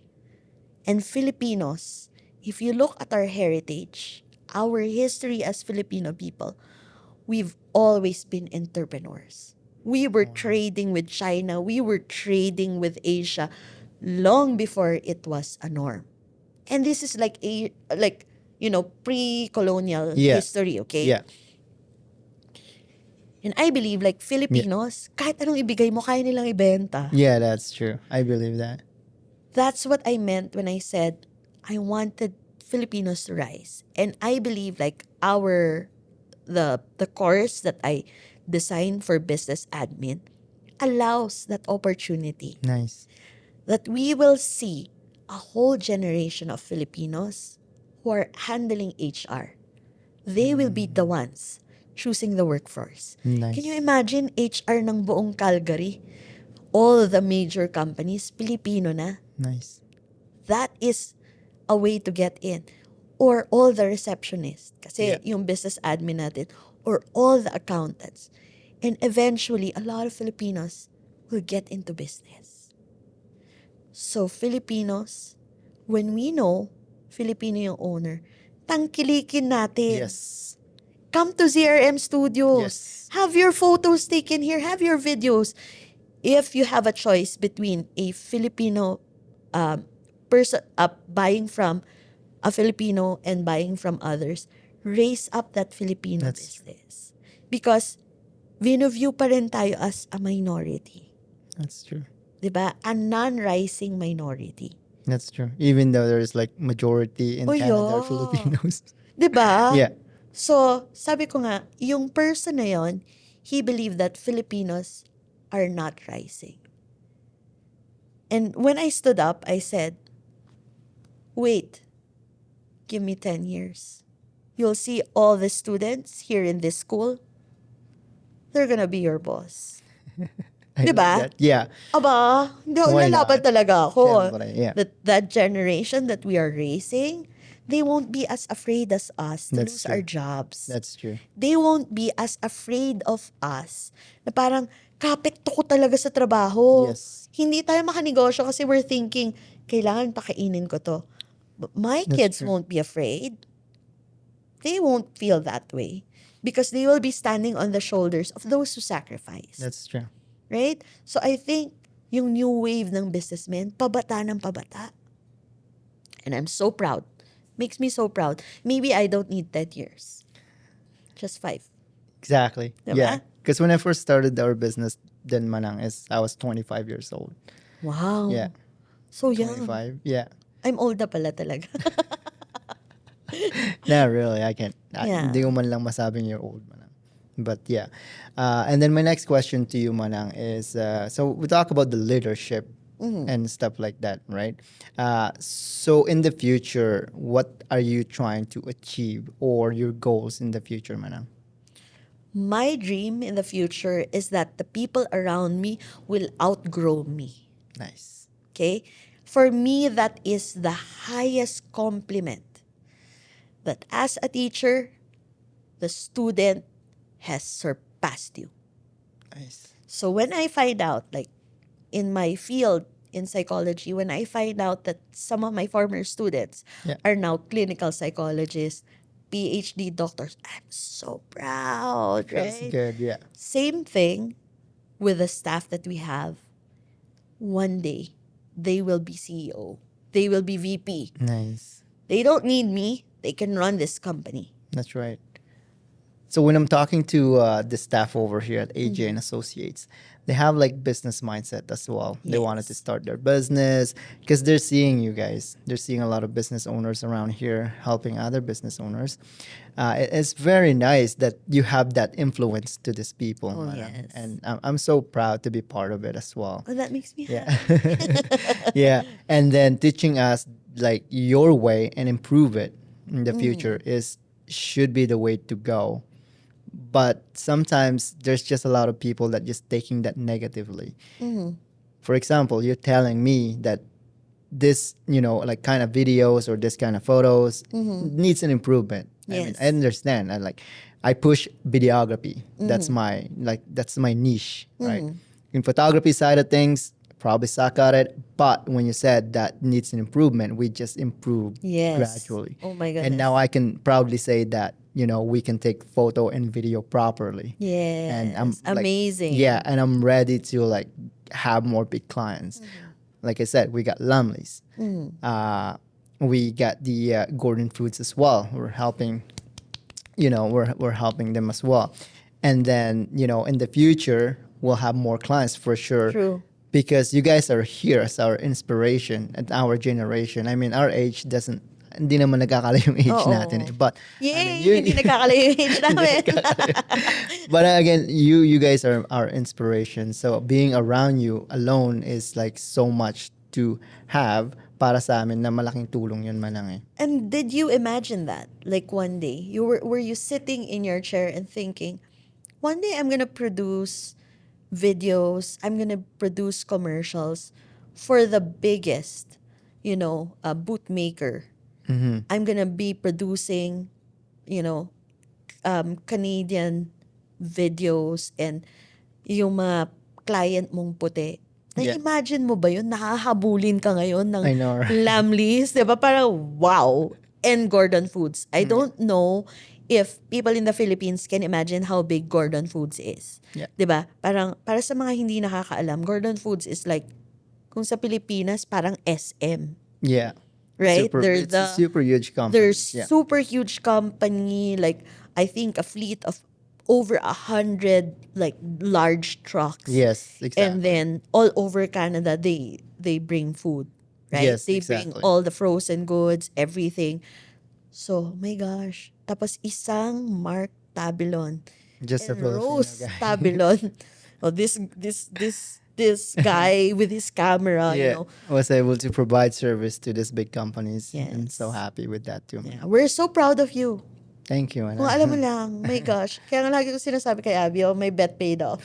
And Filipinos, if you look at our heritage, our history as Filipino people, we've always been entrepreneurs. We were trading with China. We were trading with Asia long before it was a norm. And this is like pre-colonial Yeah. history, okay? Yeah. And I believe like Filipinos, kahit anong ibigay mo, kaya nilang ibenta. Yeah, that's true. I believe that. That's what I meant when I said I wanted Filipinos to rise. And I believe like the course that I designed for business admin allows that opportunity, Nice. that we will see a whole generation of Filipinos who are handling HR. They will be the ones choosing the workforce. Nice. Can you imagine HR ng buong Calgary? All the major companies, Filipino na. Nice. That is a way to get in. Or all the receptionists. Kasi Yeah. yung business admin natin. Or all the accountants. And eventually, a lot of Filipinos will get into business. So, Filipinos, when we know Filipino yung owner, tangkilikin natin. Yes. Come to ZRM Studios. Yes. Have your photos taken here. Have your videos. If you have a choice between a Filipino person buying from a Filipino and buying from others, raise up that Filipino That's business. Because view pa rin tayo as a minority. That's true. Diba? A non-rising minority. That's true. Even though there's like majority in Oh, Canada are yeah. Filipinos. Diba? Yeah. So, sabi ko nga, yung person na yon, he believed that Filipinos are not rising. And when I stood up, I said, wait, give me 10 years. You'll see all the students here in this school, they're gonna be your boss. I like Diba? that. Yeah. Aba, Why lalaban not? talaga ako. Siyempre, yeah. That generation that we are raising, they won't be as afraid as us to That's lose true. our jobs. That's true. They won't be as afraid of us na parang kapit ko talaga sa trabaho. Yes. Hindi tayo makanegosyo kasi we're thinking, kailangan pakainin ko to. But my That's kids true. won't be afraid. They won't feel that way because they will be standing on the shoulders of those who sacrifice. That's true. Right? So I think yung new wave ng businessmen, pabata ng pabata. And I'm so proud. Makes me so proud. Maybe I don't need 10 years. Just 5. Exactly. Diba? Yeah. Because when I first started our business, then Manang is I was 25 years old. Wow. Yeah. So young. 25. Yeah. I'm old na pala talaga. Not really. I can't. Yeah. Hindi ko man lang masabing you're old, Manang. But yeah. And then my next question to you, Manang, is so we talk about the leadership and stuff like that, right? So in the future, what are you trying to achieve or your goals in the future, Manang? My dream in the future is that the people around me will outgrow me. Nice. Okay? For me, that is the highest compliment. That as a teacher, the student has surpassed you. Nice. So when I find out, like in my field in psychology, when I find out that some of my former students Yeah. are now clinical psychologists, PhD doctors, I'm so proud, That's right? good. Yeah. Same thing with the staff that we have. One day, they will be CEO. They will be VP. Nice. They don't need me. They can run this company. That's right. So when I'm talking to the staff over here at AJ and Associates, they have like business mindset as well. They wanted to Yes. start their business because they're seeing you guys. They're seeing a lot of business owners around here helping other business owners. It's very nice that you have that influence to these people, Oh, madam. yes. And I'm so proud to be part of it as well. Oh, that makes me Yeah. happy. Yeah. And then teaching us like your way and improve it in the future is should be the way to go. But sometimes there's just a lot of people that just taking that negatively. For example, you're telling me that this, like kind of videos or this kind of photos needs an improvement. I mean, Yes. I understand. I push videography. That's my niche, right? In photography side of things, probably suck at it. But when you said that needs an improvement, we just improve Yes. gradually. Oh my And now goodness. I can proudly say that, we can take photo and video properly. Yes. And I'm amazing. Yeah, and I'm ready to like have more big clients. Like I said, we got Lumley's. We got the Gordon Foods as well. We're helping, we're helping them as well. And then, in the future, we'll have more clients for sure. True. Because you guys are here as our inspiration and our generation. I mean, our age doesn't, hindi naman nagkakala yung age Oo. natin eh. But, Yay! I mean, Hindi nagkakalayo yung age namin. but again, you guys are our inspiration. So being around you alone is like so much to have para sa amin na malaking tulong yun manang eh. And did you imagine that? Like one day, were you sitting in your chair and thinking, one day I'm gonna produce videos, I'm gonna produce commercials for the biggest, bootmaker. I'm gonna be producing, Canadian videos and yung mga client mong puti. Yeah. Na-imagine mo ba yun? Nakahabulin ka ngayon ng I know, right? Lamleys, di ba? Parang wow. And Gordon Foods. I don't know if people in the Philippines can imagine how big Gordon Foods is. Yeah. Di ba? Parang, para sa mga hindi nakakaalam, Gordon Foods is like, kung sa Pilipinas, parang SM. Yeah. Right? It's a super huge company. They're Yeah. super huge company. Like, I think a fleet of over 100 like large trucks. Yes, And exactly. then all over Canada, they bring food, right? Yes, They bring exactly. all the frozen goods, everything. So, my gosh. Tapos isang Mark Tabelon Just a and Filipino Rose guy. Tabelon. Oh, this guy with his camera, Yeah, was able to provide service to these big companies. I'm so Yes. happy with that too, Yeah. man. We're so proud of you. Thank you, Kung alam mo man. lang, my gosh. Kaya nga lagi ko sinasabi kay Abby, oh, my bet paid off.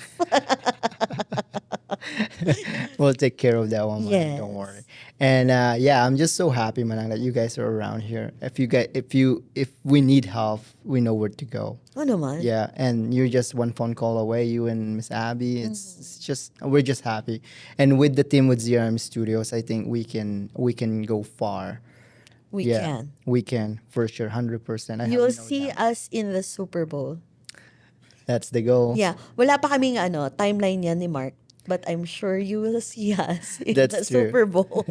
We'll take care of that one, man. Don't worry. Yes. And yeah, I'm just so happy, man, that you guys are around here. If we need help, we know where to go. Oo naman. Yeah, and you're just one phone call away. You and Miss Abby. It's just we're just happy, and with the team with ZRM Studios, I think we can go far. We Yeah, can. we can for sure, 100%. I have You'll no see doubt. us in the Super Bowl. That's the goal. Yeah. Wala pa kaming timeline yan ni Mark. But I'm sure you will see us in the That's true. Super Bowl.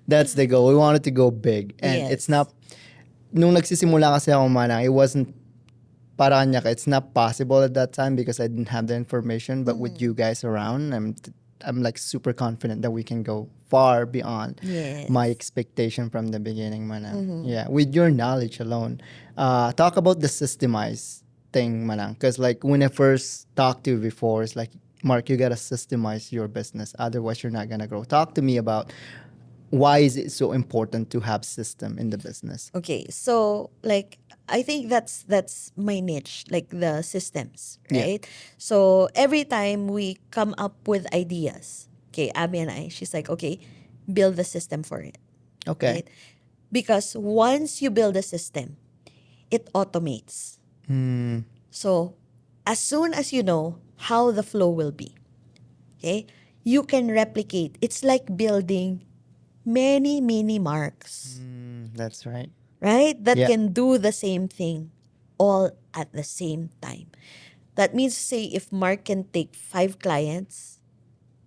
That's the goal. We wanted to go big, and it's Yes. not. Nung nagsisimula kasi ako, manang, it wasn't para kanya ka, it's not possible at that time because I didn't have the information. But with you guys around, I'm like super confident that we can go far beyond Yes. my expectation from the beginning, manang. Yeah, with your knowledge alone. Talk about the systemized thing, manang. Because like when I first talked to you before, it's like, Mark, you gotta systemize your business, otherwise you're not gonna grow. Talk to me about why is it so important to have system in the business. Okay, so like I think that's my niche, like the systems, Yeah. right? So every time we come up with ideas, okay, Abby and I, she's like, okay, build the system for it, Okay. right? Because once you build a system, it automates. So as soon as you know how the flow will be, okay, you can replicate. It's like building many mini marks, That's right. right? That Yeah. can do the same thing all at the same time. That means, say, if Mark can take 5 clients,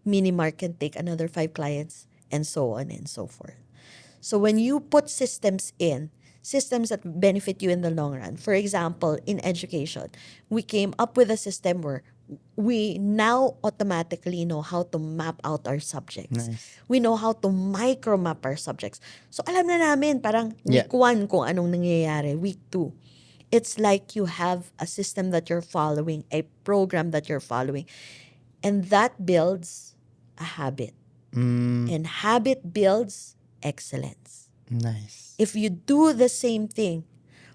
Mini Mark can take another 5 clients, and so on and so forth. So when you put systems in, systems that benefit you in the long run, for example, in education, we came up with a system where we now automatically know how to map out our subjects. Nice. We know how to micro map our subjects. So alam na namin parang Yeah. week 1 kung anong nangyayari, week 2. It's like you have a system that you're following, a program that you're following. And that builds a habit. And habit builds excellence. Nice. If you do the same thing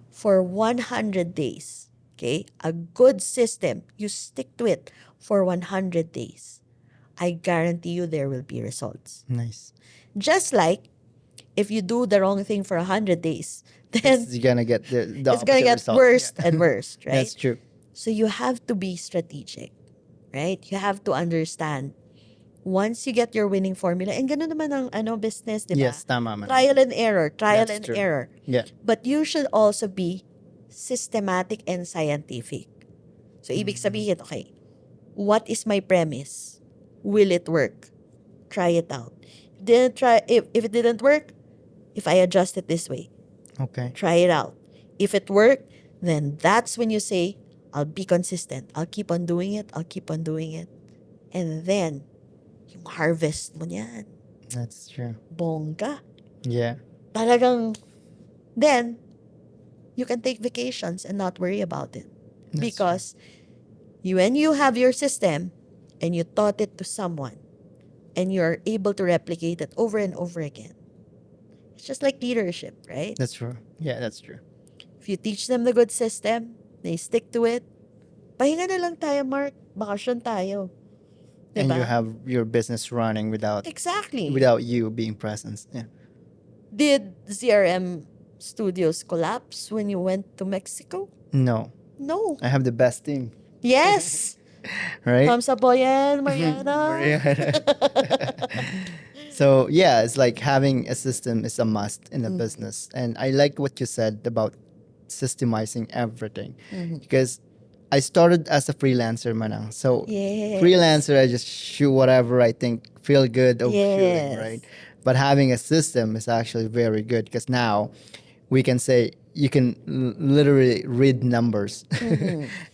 for 100 days, okay, a good system, you stick to it for 100 days, I guarantee you there will be results. Nice. Just like if you do the wrong thing for 100 days, then You're gonna get the it's going to opposite get result. worse Yeah. and worse, right? That's true. So you have to be strategic, right? You have to understand once you get your winning formula, and ganun naman ang business, di ba? Yes, tama man. Trial and error, trial That's and true. error. Yeah. But you should also be systematic and scientific. So ibig sabihin, okay, what is my premise? Will it work? Try it out. If it didn't work, if I adjust it this way, Okay. try it out. If it worked, then that's when you say, I'll be consistent. I'll keep on doing it. I'll keep on doing it. And then, yung harvest mo niyan, That's true. bongga. Yeah. Talagang, then, you can take vacations and not worry about it. Because when you have your system and you taught it to someone and you're able to replicate it over and over again, it's just like leadership, right? That's true. Yeah, that's true. If you teach them the good system, they stick to it, pahinga na lang tayo, Mark. Bakasyon tayo. And Diba? you have your business running without Exactly. you being present. Yeah. Did ZRM Studios collapse when you went to Mexico? No. No. I have the best team. Yes. Right? From Saboyan, Mariana. So yeah, it's like having a system is a must in a business. And I like what you said about systemizing everything. Because I started as a freelancer, manang. So Yes. freelancer, I just shoot whatever I think feel good of shooting, Yes. right? But having a system is actually very good because now we can say you can literally read numbers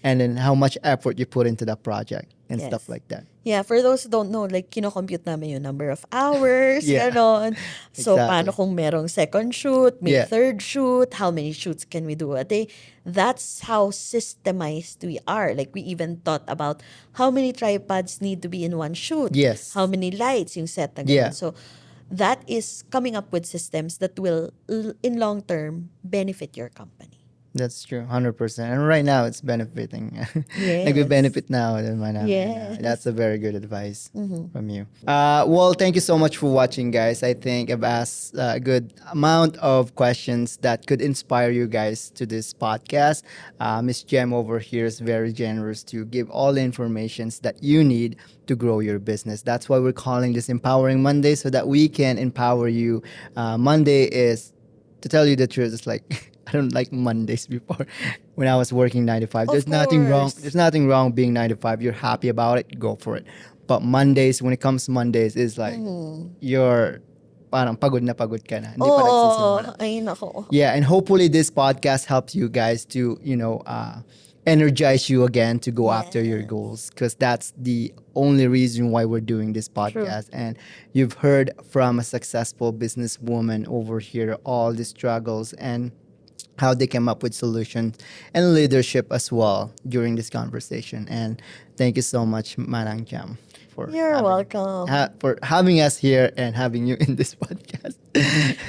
and then how much effort you put into that project and Yes. stuff like that. Yeah, for those who don't know, like, kino-compute namin yung number of hours, Yeah. ganon. So, paano Exactly. kung merong second shoot, may Yeah. third shoot, how many shoots can we do a day? That's how systemized we are. Like, we even thought about how many tripods need to be in one shoot. Yes. How many lights yung set na Yeah. ganon. So, that is coming up with systems that will, in long term, benefit your company. That's true, 100%. And right now, it's benefiting. Yes. Nagbe-benefit now. Naman namin. Yes. That's a very good advice from you. Well, thank you so much for watching, guys. I think I've asked a good amount of questions that could inspire you guys to this podcast. Miss Gem over here is very generous to give all the informations that you need to grow your business. That's why we're calling this Empowering Monday, so that we can empower you. Monday is, to tell you the truth, it's like I don't like Mondays before when I was working 9 to 5. Of There's nothing wrong. course. There's nothing wrong being 9 to 5. You're happy about it, go for it. But Mondays, when it comes to Mondays, is like you're parang pagod na pagod ka na. Hindi pa nagsisimula. Ay nako. Yeah, and hopefully this podcast helps you guys to, energize you again to go after your goals, because that's the only reason why we're doing this podcast. And you've heard from a successful businesswoman over here all the struggles and how they came up with solutions and leadership as well during this conversation. And thank you so much, Manang Jam, for You're welcome. for having us here and having you in this podcast.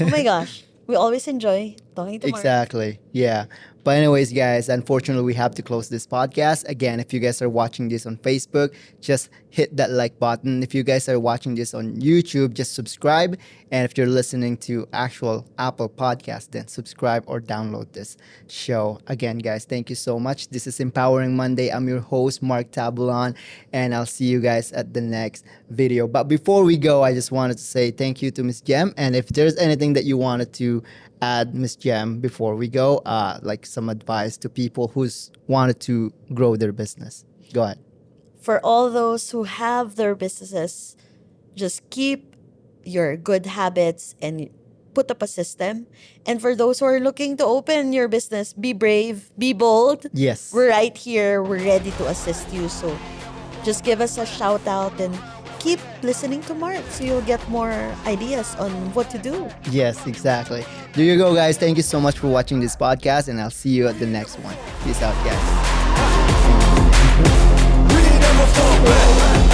Oh my gosh. We always enjoy talking to Mark. Exactly. Yeah. But anyways, guys, unfortunately, we have to close this podcast. Again, if you guys are watching this on Facebook, just hit that like button. If you guys are watching this on YouTube, just subscribe. And if you're listening to actual Apple Podcast, then subscribe or download this show. Again, guys, thank you so much. This is Empowering Monday. I'm your host, Mark Tabulon, and I'll see you guys at the next video. But before we go, I just wanted to say thank you to Miss Gem. And if there's anything that you wanted to add, Miss Gem, before we go, like some advice to people who's wanted to grow their business. Go ahead. For all those who have their businesses, just keep your good habits and put up a system. And for those who are looking to open your business, be brave, be bold. Yes. We're right here. We're ready to assist you. So just give us a shout out and keep listening to Mark so you'll get more ideas on what to do. Yes, exactly. There you go, guys. Thank you so much for watching this podcast, and I'll see you at the next one. Peace out, guys. We never fall back.